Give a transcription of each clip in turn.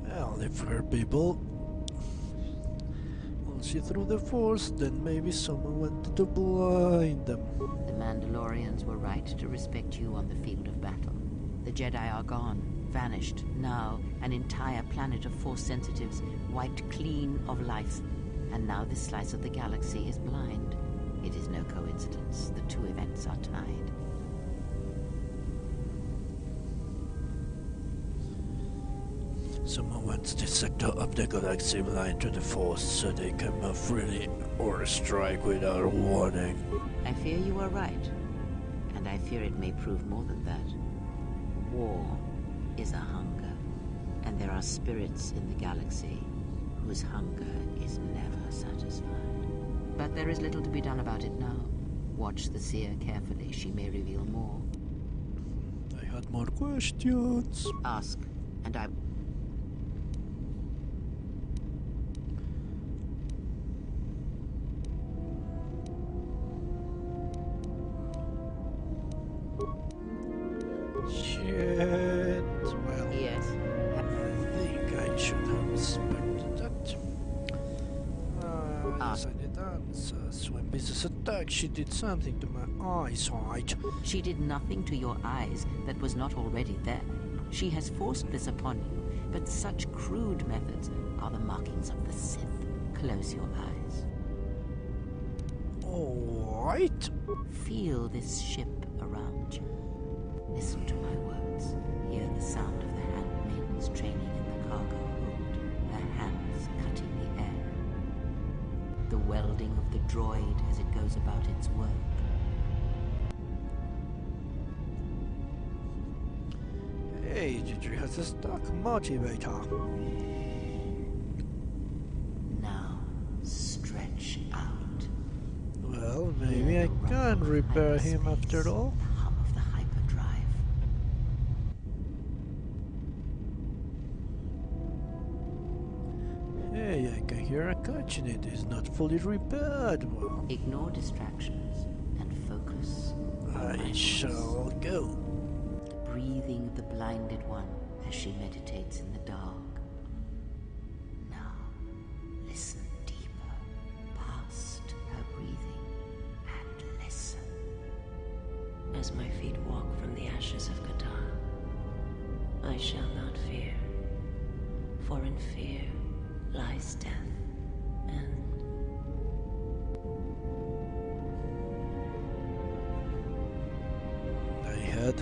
Well, if her people will see through the Force, then maybe someone wanted to blind them. The Mandalorians were right to respect you on the field of battle. The Jedi are gone, vanished. Now, an entire planet of Force sensitives wiped clean of life. And now this slice of the galaxy is blind. It is no coincidence. The two events are tied. Someone wants this sector of the galaxy blind to the Force so they can move freely or strike without warning. I fear you are right. And I fear it may prove more than that. War is a hunger. And there are spirits in the galaxy whose hunger is never satisfied. But there is little to be done about it now. Watch the seer carefully. She may reveal more. I had more questions. Ask, and I... Shit. Well, Yes. I think I should have expected that. Yes, I did answers. When business attacked, she did something to my eyesight. She did nothing to your eyes that was not already there. She has forced this upon you, but such crude methods are the markings of the Sith. Close your eyes. Alright. Feel this ship around you. Listen to my words. Hear the sound of the handmaidens training in the cargo hold, her hands cutting the air. The welding of the droid as it goes about its work. Hey, Gigi has a stock motivator. Now, stretch out. Well, maybe I can repair him after all. The hum of the hyperdrive. Hey, I can hear a catch in it. It's not fully repaired. Well, Ignore distractions and focus. I shall go. Breathing the blinded one as she meditates in the dark. Now, listen deeper, past her breathing, and listen. As my feet walk from the ashes of KotOR, I shall not fear, for in fear lies death, and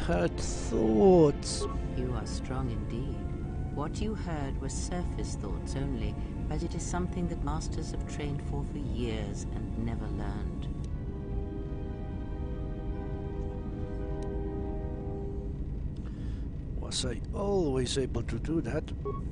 Had thoughts. You are strong indeed. What you heard were surface thoughts only, but it is something that masters have trained for years and never learned. Was I always able to do that?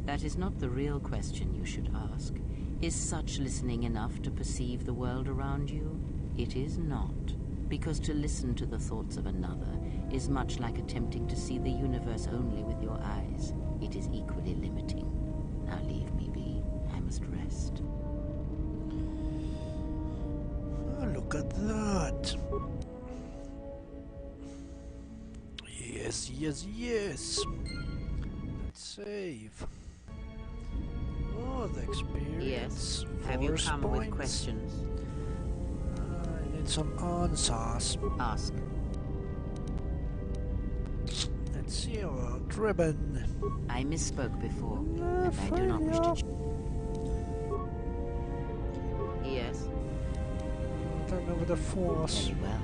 That is not the real question you should ask. Is such listening enough to perceive the world around you? It is not, because to listen to the thoughts of another is much like attempting to see the universe only with your eyes. It is equally limiting. Now leave me be. I must rest. Oh, look at that. Yes, yes, yes. Let's save. Oh, the experience. Yes. Have you come with points. questions? I need some answers. Ask. Let's see about ribbon. I misspoke before, and I do not wish to... Yes. Turn over the force. Very well.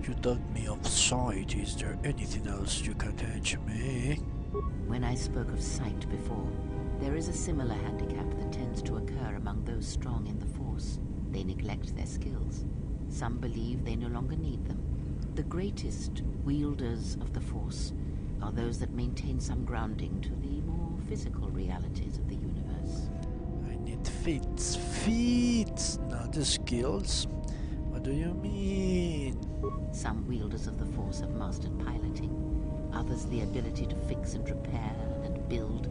You took me off sight. Is there anything else you can teach me? When I spoke of sight before, there is a similar handicap that tends to occur among those strong in the Force. They neglect their skills. Some believe they no longer need them. The greatest wielders of the Force are those that maintain some grounding to the more physical realities of the universe. I need feats, not the skills. What do you mean? Some wielders of the Force have mastered piloting, others the ability to fix and repair and build,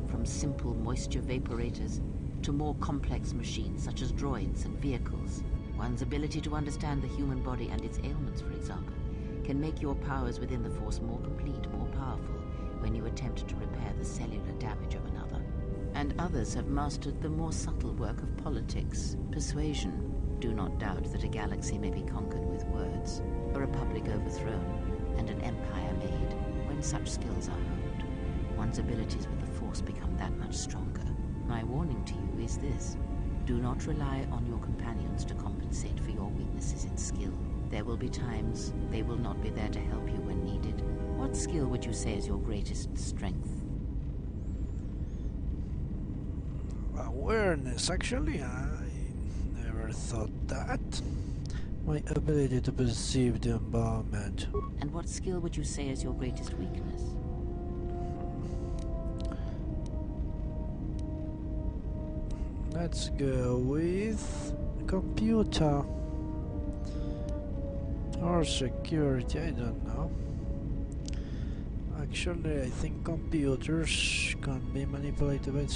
from simple moisture vaporators to more complex machines such as droids and vehicles. One's ability to understand the human body and its ailments, for example, can make your powers within the Force more complete, more powerful, when you attempt to repair the cellular damage of another. And others have mastered the more subtle work of politics, persuasion. Do not doubt that a galaxy may be conquered with words, a republic overthrown, and an empire made. When such skills are honed, one's abilities with the Force become that much stronger. My warning to you is this. Do not rely on your companions to compensate for your weaknesses in skill. There will be times they will not be there to help you when needed. What skill would you say is your greatest strength? Awareness, actually. I never thought that. My ability to perceive the environment. And what skill would you say is your greatest weakness? Let's go with computer or security, I don't know. Actually, I think computers can be manipulated by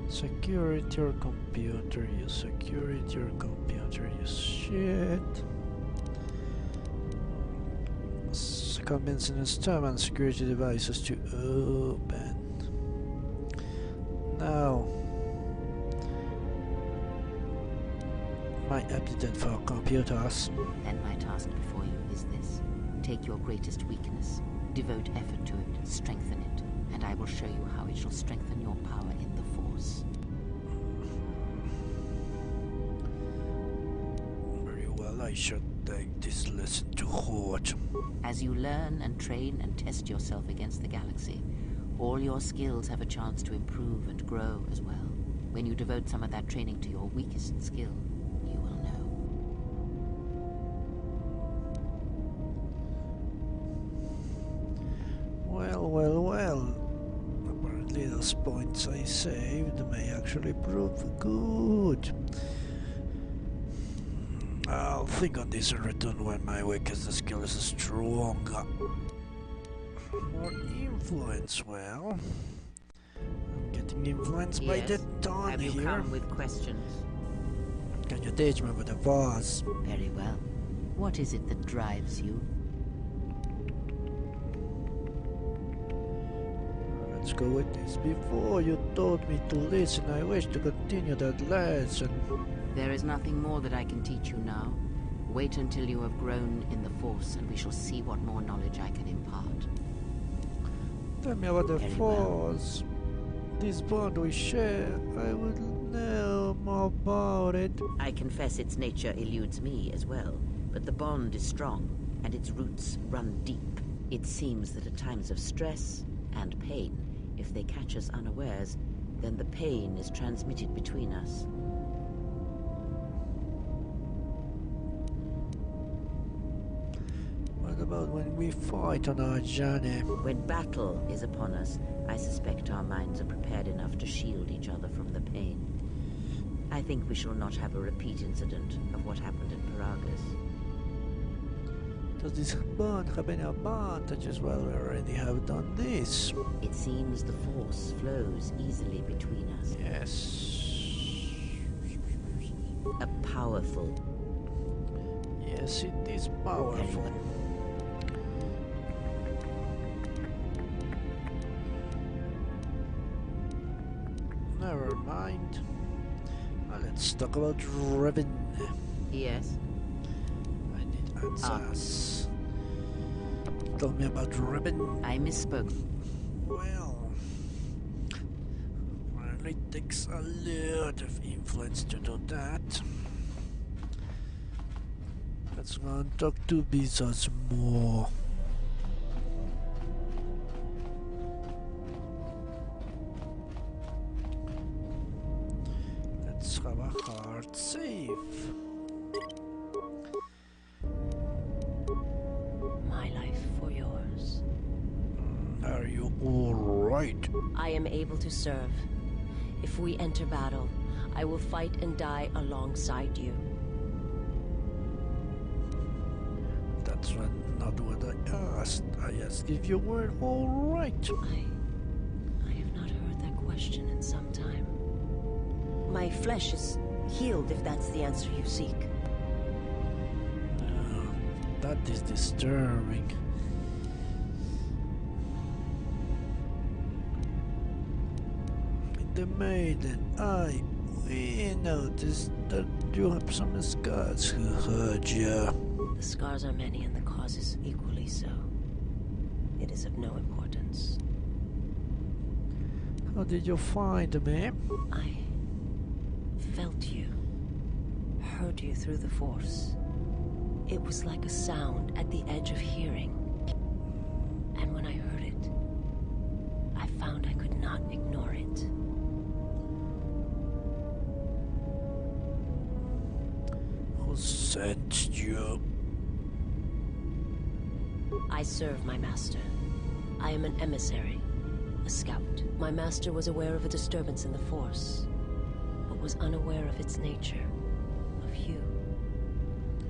security or computer use. Security or computer use. Shit. Convincing a storm and security devices to open. Now, my aptitude for computers. Then my task before you is this. Take your greatest weakness, devote effort to it, strengthen it, and I will show you how it shall strengthen your power in the Force. Very well, I should take this lesson to heart. As you learn and train and test yourself against the galaxy, all your skills have a chance to improve and grow as well. When you devote some of that training to your weakest skill, you will know. Well. Apparently those points I saved may actually prove good. I'll think on this and return when my weakest skill is stronger. More influence, well. I'm getting influenced by the tone Have you here. come with questions? Can you teach me what the Force? Very well. What is it that drives you? Let's go with this. Before you taught me to listen, I wish to continue that lesson. There is nothing more that I can teach you now. Wait until you have grown in the Force, and we shall see what more knowledge I can impart. Tell me about the Very well. Force. This bond we share, I would know more about it. I confess its nature eludes me as well, but the bond is strong, and its roots run deep. It seems that at times of stress and pain, if they catch us unawares, then the pain is transmitted between us. What about when we fight on our journey? When battle is upon us, I suspect our minds are prepared enough to shield each other from the pain. I think we shall not have a repeat incident of what happened at Paragus. Does this bond have any advantages? Well, we already have done this. It seems the Force flows easily between us. Yes. A powerful... Yes, it is powerful. Never mind. Now let's talk about Revan. Yes? I need answers. Tell me about Revan. I misspoke. Well, apparently it takes a lot of influence to do that. Let's go and talk to Bezos more. Let's have a hard save. My life for yours. Are you alright? I am able to serve. If we enter battle, I will fight and die alongside you. That's not what I asked. I asked if you were alright. I have not heard that question in some time. My flesh is healed, if that's the answer you seek. That is disturbing. In the maiden eye, we noticed that you have some scars who hurt you. The scars are many and the causes equally so. It is of no importance. How did you find me? I felt you. Heard you through the Force. It was like a sound at the edge of hearing. And when I heard it, I found I could not ignore it. Who sent you? I serve my master. I am an emissary, a scout. My master was aware of a disturbance in the Force, but was unaware of its nature, of you.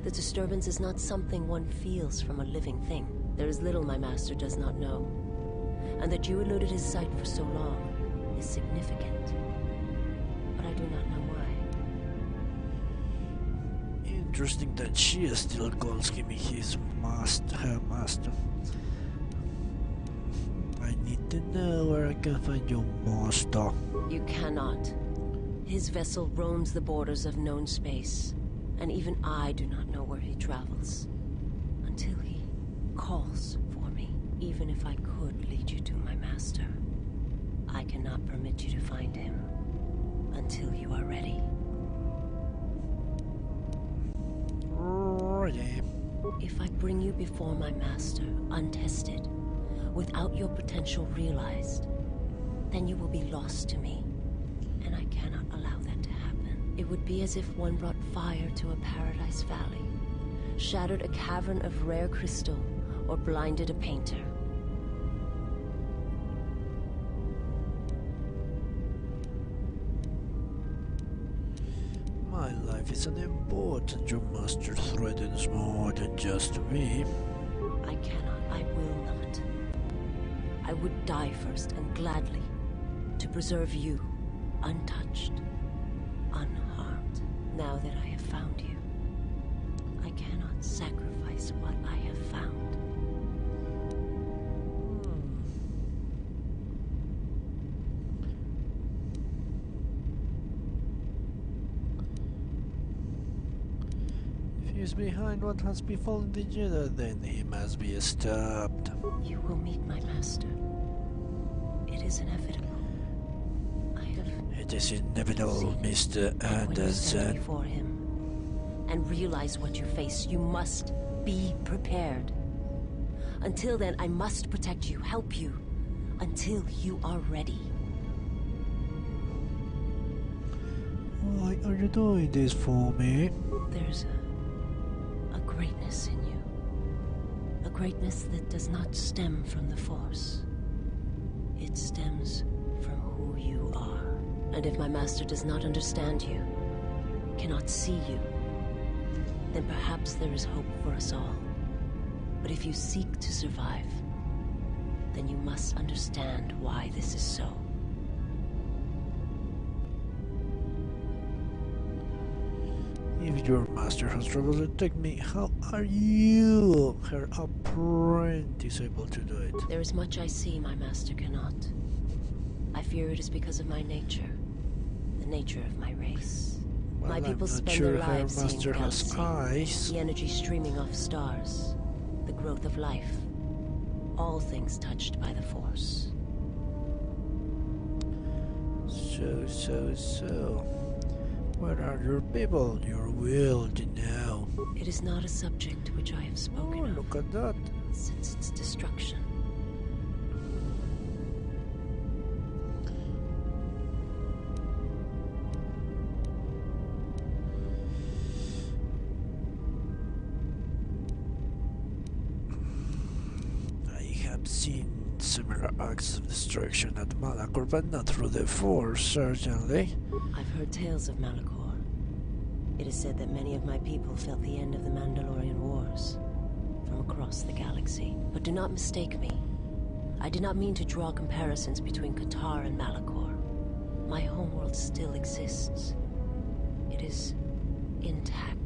The disturbance is not something one feels from a living thing. There is little my master does not know, and that you eluded his sight for so long is significant, but I do not know why. Interesting that she still calls him his master, her master. I need to know where I can find your master. You cannot. His vessel roams the borders of known space, and even I do not know where he travels. Until he calls for me. Even if I could lead you to my master, I cannot permit you to find him until you are ready. Ready. If I bring you before my master, untested, without your potential realized, then you will be lost to me, and I cannot allow that to happen. It would be as if one brought fire to a paradise valley, shattered a cavern of rare crystal, or blinded a painter. My life is unimportant. Your master threatens more than just me. I cannot, I will not. I would die first, and gladly, to preserve you, untouched, unharmed. Now that I have found you, I cannot sacrifice what I have found. If he is behind what has befallen the Jedi, then he must be stopped. You will meet my master. It is inevitable. I have It is inevitable, Mr. And when you stand Anderson. before him and realize what you face, you must be prepared. Until then, I must protect you, help you, until you are ready. Why are you doing this for me? There's a greatness in you. A greatness that does not stem from the Force. It stems from who you are. And if my master does not understand you, cannot see you, then perhaps there is hope for us all. But if you seek to survive, then you must understand why this is so. If your master has trouble to take me, how are you, her apprentice, able to do it? There is much I see my master cannot. I fear it is because of my nature, the nature of my race. Well, My people I'm not spend sure their her lives master seeing has galaxy, eyes. the energy streaming off stars, the growth of life, all things touched by the Force. So. Where are your people, your world now? It is not a subject which I have spoken Oh, of look at that. since its destruction. I have seen similar acts of destruction at Malachor, but not through the Force, certainly. I've heard tales of Malachor. It is said that many of my people felt the end of the Mandalorian Wars from across the galaxy. But do not mistake me. I did not mean to draw comparisons between KotOR and Malachor. My homeworld still exists. It is intact.